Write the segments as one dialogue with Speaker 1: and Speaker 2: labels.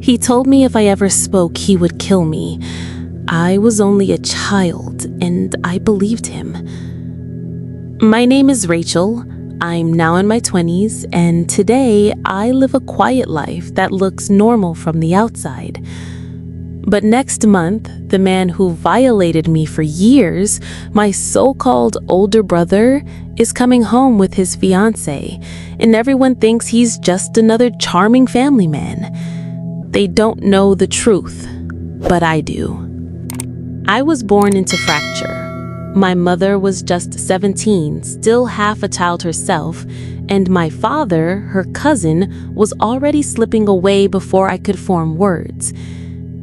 Speaker 1: He told me if I ever spoke, he would kill me. I was only a child, and I believed him. My name is Rachel. I'm now in my 20s, and today I live a quiet life that looks normal from the outside. But next month, the man who violated me for years, my so-called older brother, is coming home with his fiancée, and everyone thinks he's just another charming family man. They don't know the truth, but I do. I was born into fracture. My mother was just 17, still half a child herself, and my father, her cousin, was already slipping away before I could form words.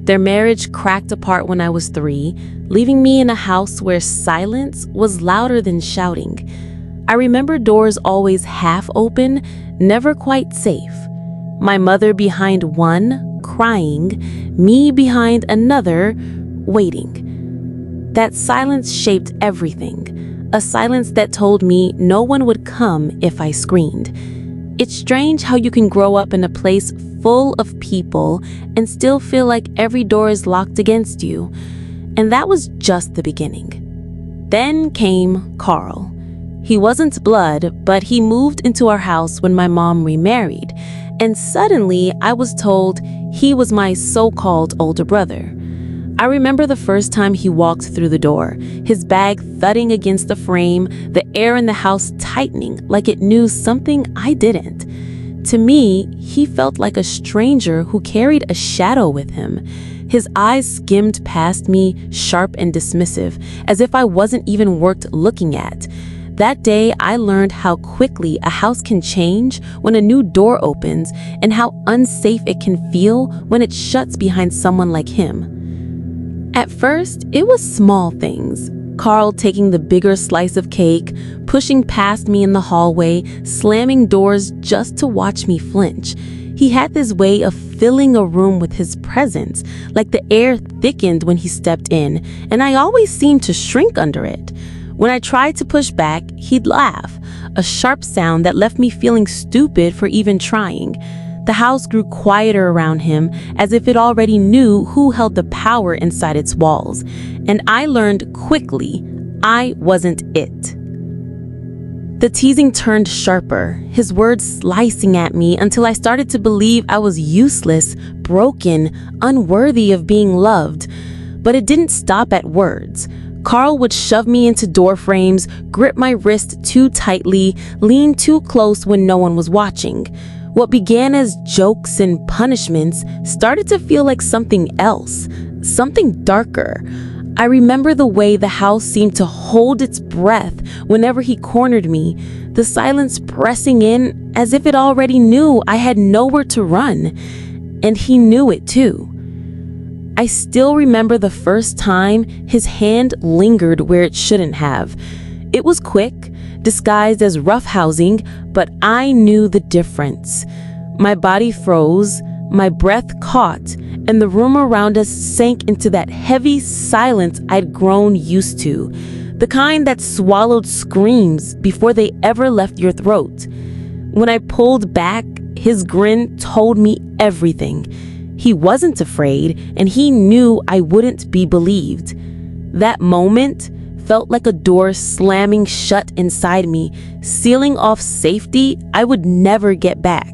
Speaker 1: Their marriage cracked apart when I was 3, leaving me in a house where silence was louder than shouting. I remember doors always half open, never quite safe. My mother behind one, crying, me behind another, waiting. That silence shaped everything, a silence that told me no one would come if I screamed. It's strange how you can grow up in a place full of people and still feel like every door is locked against you. And that was just the beginning. Then came Karl. He wasn't blood, but he moved into our house when my mom remarried, and suddenly I was told he was my so-called older brother. I remember the first time he walked through the door, his bag thudding against the frame, the air in the house tightening like it knew something I didn't. To me, he felt like a stranger who carried a shadow with him. His eyes skimmed past me, sharp and dismissive, as if I wasn't even worth looking at. That day, I learned how quickly a house can change when a new door opens and how unsafe it can feel when it shuts behind someone like him. At first, it was small things. Karl taking the bigger slice of cake, pushing past me in the hallway, slamming doors just to watch me flinch. He had this way of filling a room with his presence, like the air thickened when he stepped in, and I always seemed to shrink under it. When I tried to push back, he'd laugh, a sharp sound that left me feeling stupid for even trying. The house grew quieter around him, as if it already knew who held the power inside its walls. And I learned quickly, I wasn't it. The teasing turned sharper, his words slicing at me until I started to believe I was useless, broken, unworthy of being loved. But it didn't stop at words. Karl would shove me into door frames, grip my wrist too tightly, lean too close when no one was watching. What began as jokes and punishments started to feel like something else, something darker. I remember the way the house seemed to hold its breath whenever he cornered me, the silence pressing in as if it already knew I had nowhere to run. And he knew it too. I still remember the first time his hand lingered where it shouldn't have. It was quick, disguised as roughhousing, but I knew the difference. My body froze, my breath caught, and the room around us sank into that heavy silence I'd grown used to, the kind that swallowed screams before they ever left your throat. When I pulled back, his grin told me everything. He wasn't afraid, and he knew I wouldn't be believed. That moment felt like a door slamming shut inside me, sealing off safety I would never get back.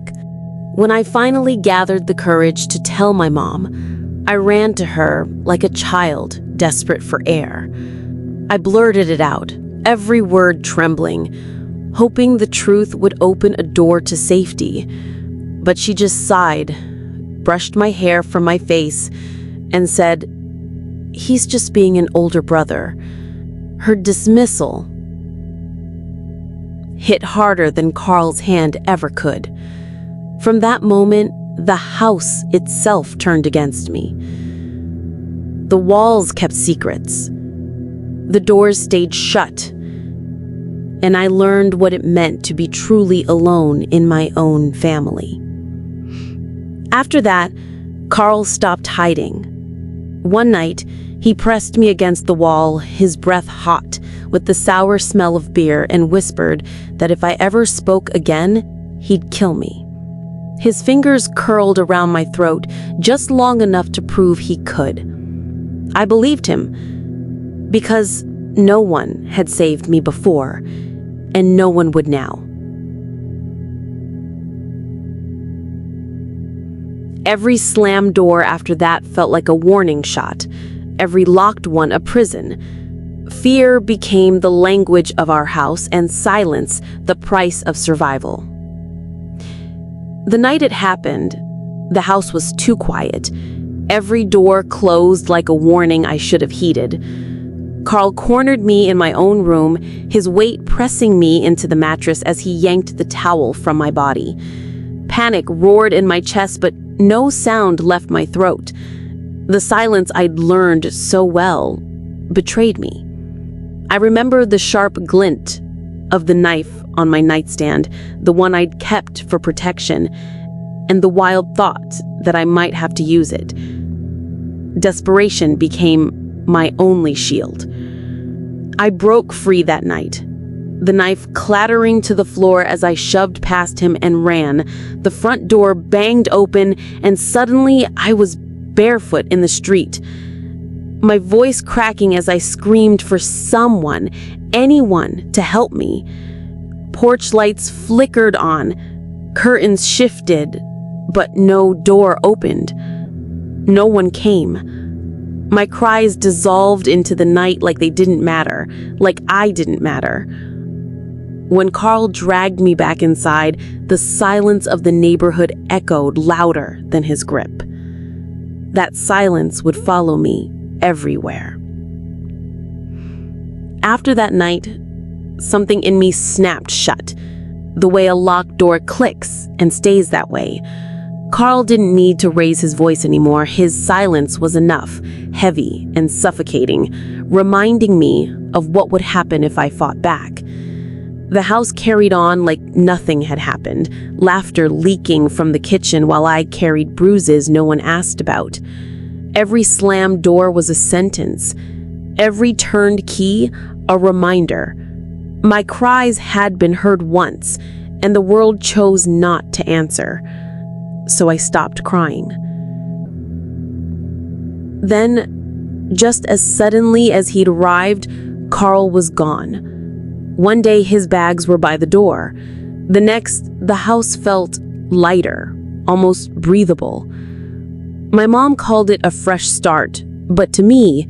Speaker 1: When I finally gathered the courage to tell my mom, I ran to her like a child desperate for air. I blurted it out, every word trembling, hoping the truth would open a door to safety. But she just sighed, brushed my hair from my face, and said, "He's just being an older brother." Her dismissal hit harder than Karl's hand ever could. From that moment, the house itself turned against me. The walls kept secrets. The doors stayed shut. And I learned what it meant to be truly alone in my own family. After that, Karl stopped hiding. One night, he pressed me against the wall, his breath hot, with the sour smell of beer, and whispered that if I ever spoke again, he'd kill me. His fingers curled around my throat just long enough to prove he could. I believed him because no one had saved me before, and no one would now. Every slammed door after that felt like a warning shot, every locked one a prison. Fear became the language of our house, and silence the price of survival. The night it happened, the house was too quiet. Every door closed like a warning I should have heeded. Karl cornered me in my own room, his weight pressing me into the mattress as he yanked the towel from my body. Panic roared in my chest, but no sound left my throat. The silence I'd learned so well betrayed me. I remember the sharp glint of the knife on my nightstand, the one I'd kept for protection, and the wild thought that I might have to use it. Desperation became my only shield. I broke free that night, the knife clattering to the floor as I shoved past him and ran. The front door banged open, and suddenly I was barefoot in the street, my voice cracking as I screamed for someone, anyone, to help me. Porch lights flickered on, curtains shifted, but no door opened. No one came. My cries dissolved into the night like they didn't matter, like I didn't matter. When Karl dragged me back inside, the silence of the neighborhood echoed louder than his grip. That silence would follow me everywhere. After that night, something in me snapped shut, the way a locked door clicks and stays that way. Karl didn't need to raise his voice anymore. His silence was enough, heavy and suffocating, reminding me of what would happen if I fought back. The house carried on like nothing had happened, laughter leaking from the kitchen while I carried bruises no one asked about. Every slammed door was a sentence, every turned key a reminder. My cries had been heard once, and the world chose not to answer. So I stopped crying. Then, just as suddenly as he'd arrived, Karl was gone. One day his bags were by the door. The next, the house felt lighter, almost breathable. My mom called it a fresh start, but to me,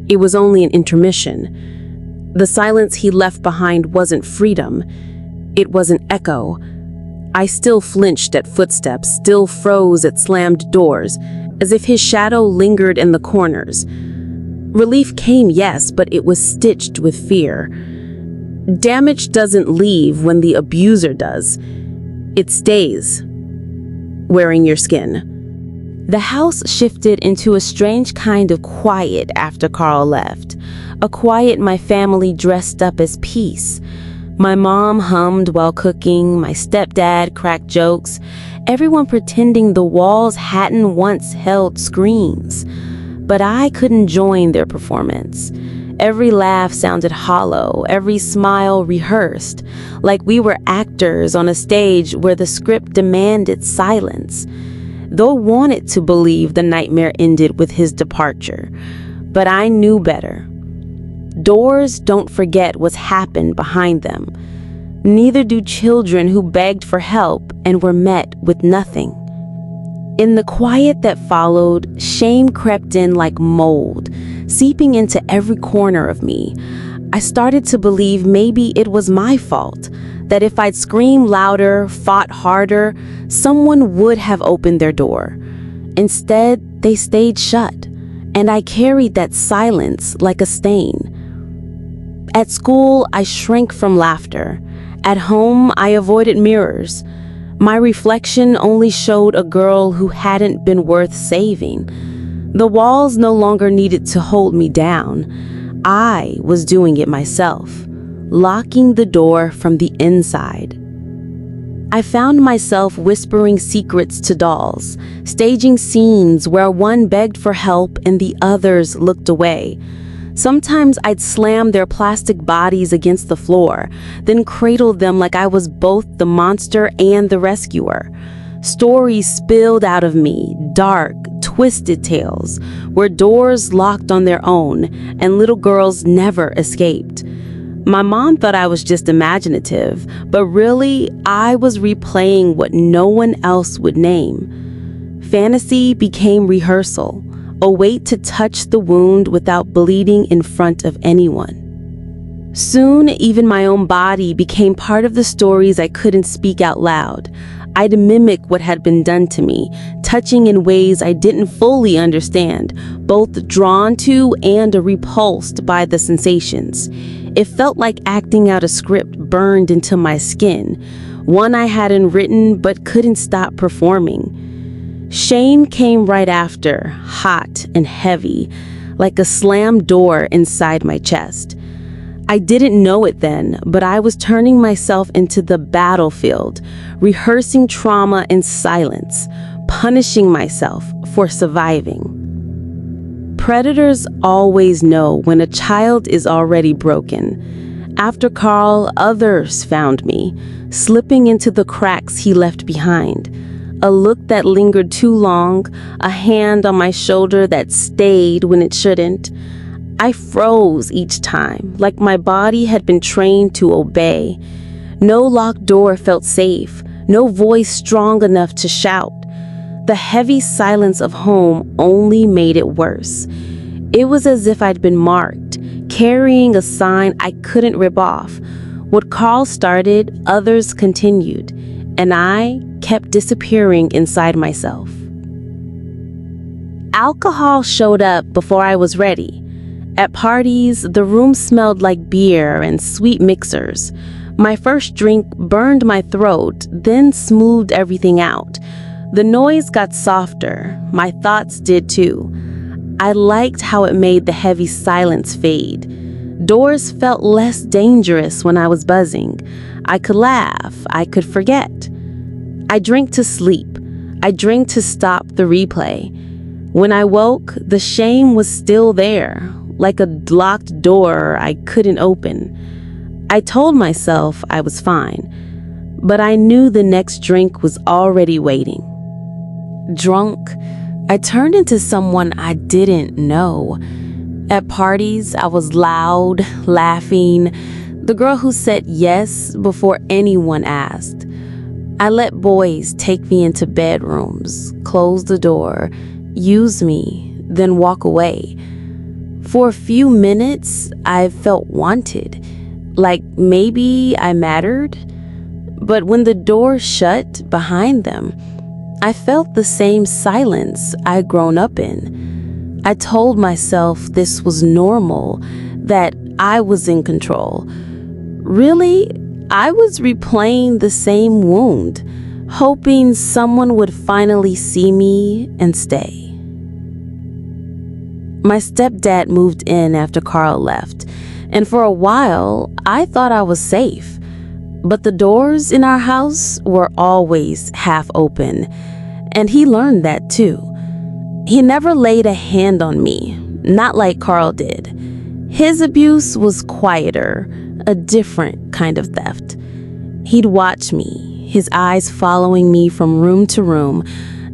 Speaker 1: it was only an intermission. The silence he left behind wasn't freedom. It was an echo. I still flinched at footsteps, still froze at slammed doors, as if his shadow lingered in the corners. Relief came, yes, but it was stitched with fear. Damage doesn't leave when the abuser does. It stays, wearing your skin. The house shifted into a strange kind of quiet after Karl left, a quiet my family dressed up as peace. My mom hummed while cooking, my stepdad cracked jokes, everyone pretending the walls hadn't once held screams. But I couldn't join their performance. Every laugh sounded hollow, every smile rehearsed, like we were actors on a stage where the script demanded silence. Though I wanted to believe the nightmare ended with his departure, but I knew better. Doors don't forget what's happened behind them. Neither do children who begged for help and were met with nothing. In the quiet that followed, shame crept in like mold, seeping into every corner of me. I started to believe maybe it was my fault, that if I'd screamed louder, fought harder, someone would have opened their door. Instead, they stayed shut, and I carried that silence like a stain. At school, I shrank from laughter. At home, I avoided mirrors. My reflection only showed a girl who hadn't been worth saving. The walls no longer needed to hold me down. I was doing it myself, locking the door from the inside. I found myself whispering secrets to dolls, staging scenes where one begged for help and the others looked away. Sometimes I'd slam their plastic bodies against the floor, then cradle them like I was both the monster and the rescuer. Stories spilled out of me, dark, twisted tales, where doors locked on their own and little girls never escaped. My mom thought I was just imaginative, but really, I was replaying what no one else would name. Fantasy became rehearsal, a way to touch the wound without bleeding in front of anyone. Soon, even my own body became part of the stories I couldn't speak out loud. I'd mimic what had been done to me, touching in ways I didn't fully understand, both drawn to and repulsed by the sensations. It felt like acting out a script burned into my skin, one I hadn't written but couldn't stop performing. Shame came right after, hot and heavy, like a slammed door inside my chest. I didn't know it then, but I was turning myself into the battlefield, rehearsing trauma in silence, punishing myself for surviving. Predators always know when a child is already broken. After Karl, others found me, slipping into the cracks he left behind. A look that lingered too long, a hand on my shoulder that stayed when it shouldn't. I froze each time, like my body had been trained to obey. No locked door felt safe, no voice strong enough to shout. The heavy silence of home only made it worse. It was as if I'd been marked, carrying a sign I couldn't rip off. What Karl started, others continued, and I kept disappearing inside myself. Alcohol showed up before I was ready. At parties, the room smelled like beer and sweet mixers. My first drink burned my throat, then smoothed everything out. The noise got softer. My thoughts did too. I liked how it made the heavy silence fade. Doors felt less dangerous when I was buzzing. I could laugh. I could forget. I drank to sleep. I drank to stop the replay. When I woke, the shame was still there, like a locked door I couldn't open. I told myself I was fine, but I knew the next drink was already waiting. Drunk, I turned into someone I didn't know. At parties, I was loud, laughing, the girl who said yes before anyone asked. I let boys take me into bedrooms, close the door, use me, then walk away. For a few minutes, I felt wanted, like maybe I mattered. But when the door shut behind them, I felt the same silence I'd grown up in. I told myself this was normal, that I was in control. Really, I was replaying the same wound, hoping someone would finally see me and stay. My stepdad moved in after Karl left, and for a while, I thought I was safe. But the doors in our house were always half open, and he learned that too. He never laid a hand on me, not like Karl did. His abuse was quieter, a different kind of theft. He'd watch me, his eyes following me from room to room,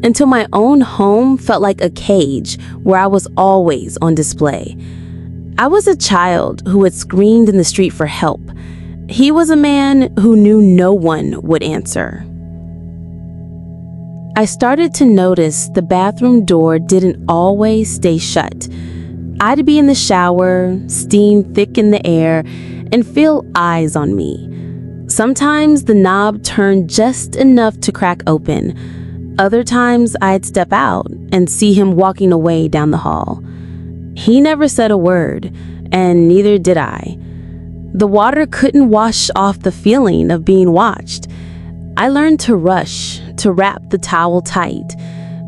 Speaker 1: until my own home felt like a cage where I was always on display. I was a child who had screamed in the street for help. He was a man who knew no one would answer. I started to notice the bathroom door didn't always stay shut. I'd be in the shower, steam thick in the air, and feel eyes on me. Sometimes the knob turned just enough to crack open. Other times, I'd step out and see him walking away down the hall. He never said a word, and neither did I. The water couldn't wash off the feeling of being watched. I learned to rush, to wrap the towel tight,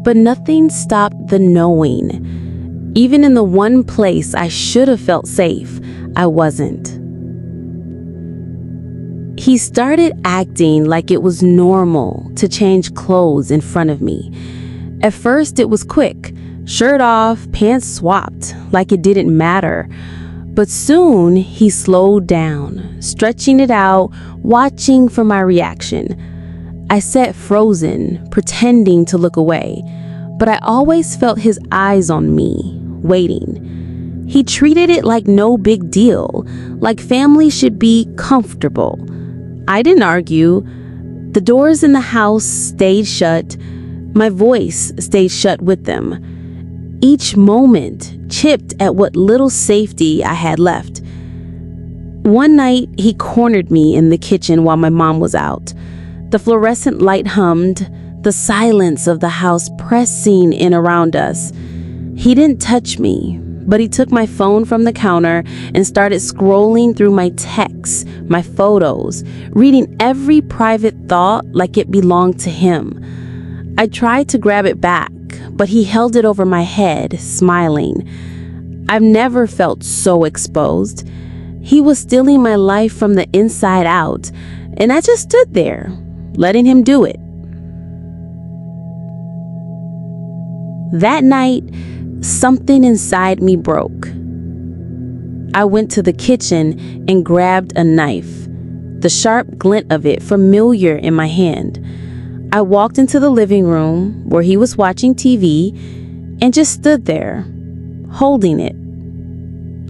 Speaker 1: but nothing stopped the knowing. Even in the one place I should have felt safe, I wasn't. He started acting like it was normal to change clothes in front of me. At first, it was quick, shirt off, pants swapped, like it didn't matter. But soon, he slowed down, stretching it out, watching for my reaction. I sat frozen, pretending to look away, but I always felt his eyes on me, waiting. He treated it like no big deal, like family should be comfortable. I didn't argue. The doors in the house stayed shut. My voice stayed shut with them. Each moment chipped at what little safety I had left. One night, he cornered me in the kitchen while my mom was out. The fluorescent light hummed, the silence of the house pressing in around us. He didn't touch me, but he took my phone from the counter and started scrolling through my texts, my photos, reading every private thought like it belonged to him. I tried to grab it back, but he held it over my head, smiling. I've never felt so exposed. He was stealing my life from the inside out, and I just stood there, letting him do it. That night, something inside me broke. I went to the kitchen and grabbed a knife, the sharp glint of it familiar in my hand. I walked into the living room where he was watching TV and just stood there, holding it.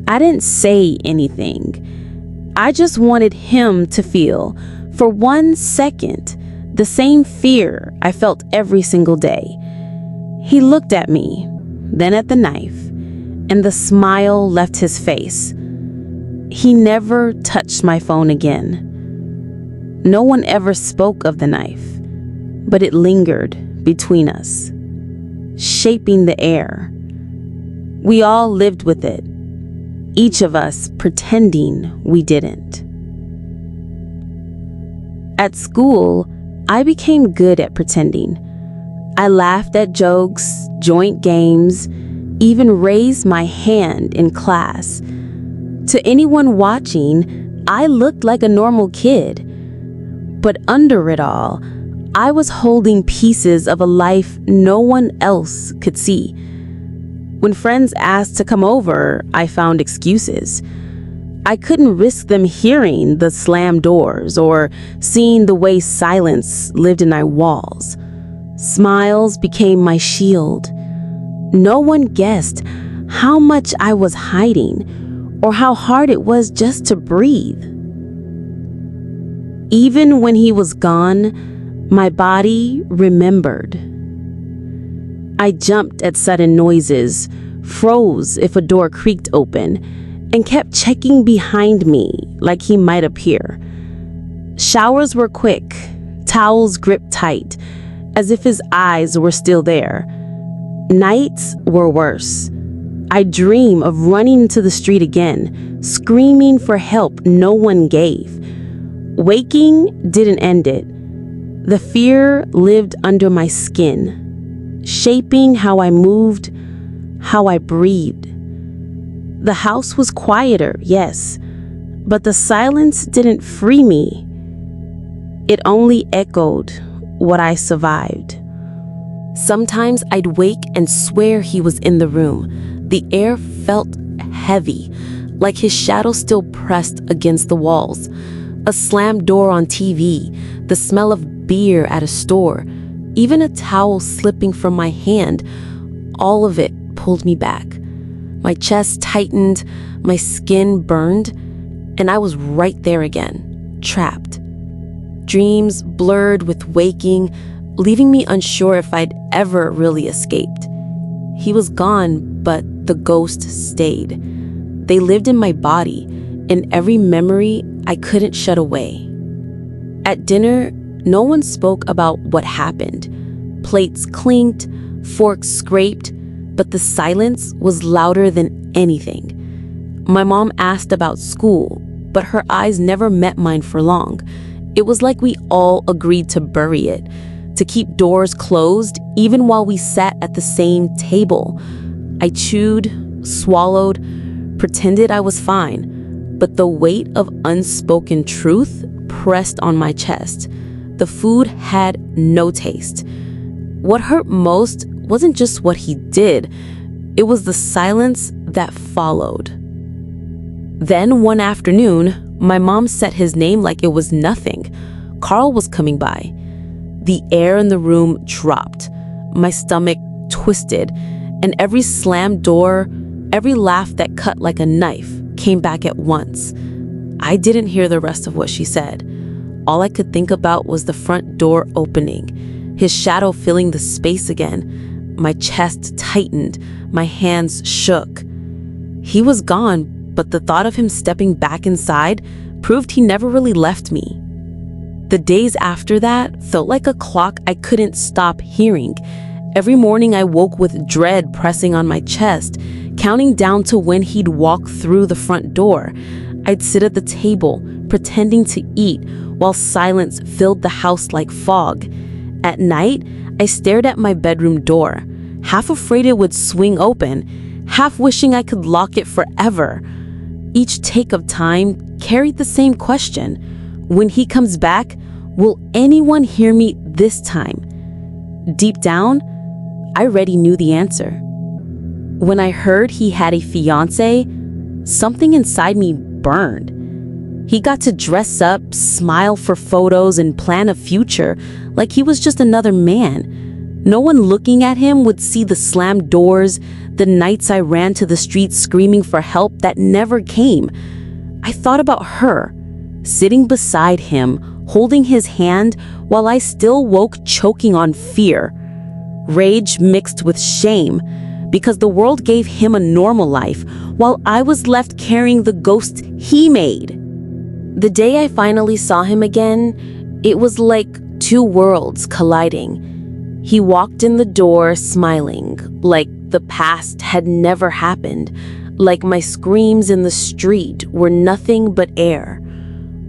Speaker 1: I didn't say anything. I just wanted him to feel, for 1 second, the same fear I felt every single day. He looked at me, then at the knife, and the smile left his face. He never touched my phone again. No one ever spoke of the knife, but it lingered between us, shaping the air. We all lived with it, each of us pretending we didn't. At school, I became good at pretending. I laughed at jokes, joined games, even raised my hand in class. To anyone watching, I looked like a normal kid. But under it all, I was holding pieces of a life no one else could see. When friends asked to come over, I found excuses. I couldn't risk them hearing the slammed doors or seeing the way silence lived in my walls. Smiles became my shield. No one guessed how much I was hiding or how hard it was just to breathe. Even when he was gone, my body remembered. I jumped at sudden noises, froze if a door creaked open, and kept checking behind me like he might appear. Showers were quick, towels gripped tight, as if his eyes were still there. Nights were worse. I dream of running into the street again, screaming for help no one gave. Waking didn't end it. The fear lived under my skin, shaping how I moved, how I breathed. The house was quieter, yes, but the silence didn't free me. It only echoed what I survived. Sometimes I'd wake and swear he was in the room. The air felt heavy, like his shadow still pressed against the walls. A slammed door on TV, the smell of beer at a store, even a towel slipping from my hand, all of it pulled me back. My chest tightened, my skin burned, and I was right there again, trapped. Dreams blurred with waking, leaving me unsure if I'd ever really escaped. He was gone, but the ghost stayed. They lived in my body, in every memory I couldn't shut away. At dinner, no one spoke about what happened. Plates clinked, forks scraped, but the silence was louder than anything. My mom asked about school, but her eyes never met mine for long. It was like we all agreed to bury it, to keep doors closed even while we sat at the same table. I chewed, swallowed, pretended I was fine, but the weight of unspoken truth pressed on my chest. The food had no taste. What hurt most wasn't just what he did, it was the silence that followed. Then one afternoon, my mom said his name like it was nothing. Karl was coming by. The air in the room dropped. My stomach twisted, and every slammed door, every laugh that cut like a knife came back at once. I didn't hear the rest of what she said. All I could think about was the front door opening, his shadow filling the space again. My chest tightened, my hands shook. He was gone, but the thought of him stepping back inside proved he never really left me. The days after that felt like a clock I couldn't stop hearing. Every morning I woke with dread pressing on my chest, counting down to when he'd walk through the front door. I'd sit at the table, pretending to eat, while silence filled the house like fog. At night, I stared at my bedroom door, half afraid it would swing open, half wishing I could lock it forever. Each take of time carried the same question. When he comes back, will anyone hear me this time? Deep down, I already knew the answer. When I heard he had a fiancé, something inside me burned. He got to dress up, smile for photos, and plan a future like he was just another man. No one looking at him would see the slammed doors, the nights I ran to the streets screaming for help that never came. I thought about her, sitting beside him, holding his hand while I still woke choking on fear. Rage mixed with shame, because the world gave him a normal life while I was left carrying the ghost he made. The day I finally saw him again, it was like two worlds colliding. He walked in the door smiling, like the past had never happened, like my screams in the street were nothing but air.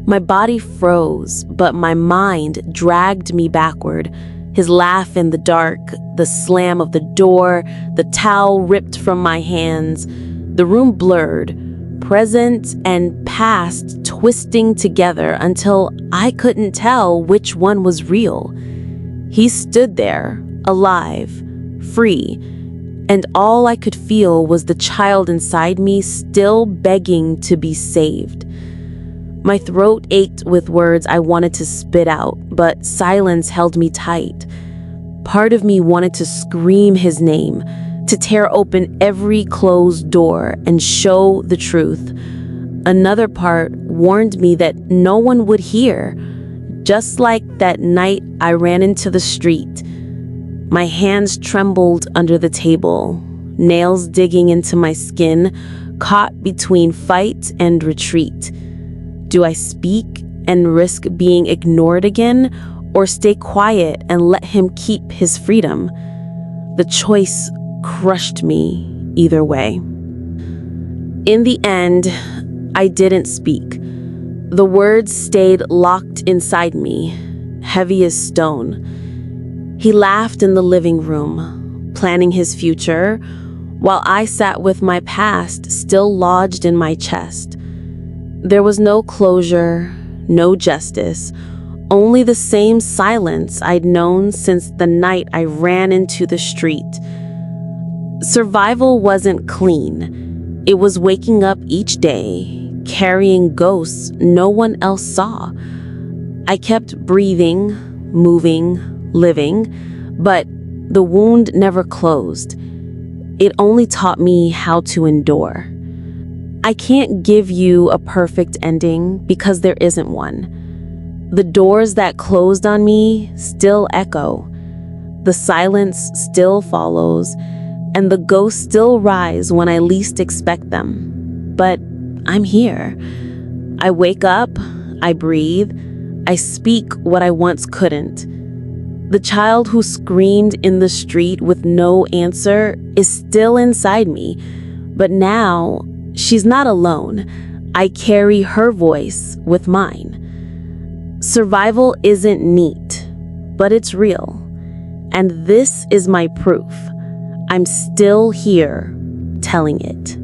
Speaker 1: My body froze, but my mind dragged me backward. His laugh in the dark, the slam of the door, the towel ripped from my hands. The room blurred, present and past twisting together until I couldn't tell which one was real. He stood there, alive, free, and all I could feel was the child inside me still begging to be saved. My throat ached with words I wanted to spit out, but silence held me tight. Part of me wanted to scream his name, to tear open every closed door and show the truth. Another part warned me that no one would hear, just like that night I ran into the street. My hands trembled under the table, nails digging into my skin, caught between fight and retreat. Do I speak and risk being ignored again, or stay quiet and let him keep his freedom? The choice crushed me either way. In the end, I didn't speak. The words stayed locked inside me, heavy as stone. He laughed in the living room, planning his future, while I sat with my past still lodged in my chest. There was no closure, no justice, only the same silence I'd known since the night I ran into the street. Survival wasn't clean. It was waking up each day, carrying ghosts no one else saw. I kept breathing, moving, living, but the wound never closed. It only taught me how to endure. I can't give you a perfect ending because there isn't one. The doors that closed on me still echo. The silence still follows, and the ghosts still rise when I least expect them. But I'm here. I wake up, I breathe, I speak what I once couldn't. The child who screamed in the street with no answer is still inside me, but now she's not alone. I carry her voice with mine. Survival isn't neat, but it's real. And this is my proof. I'm still here, telling it.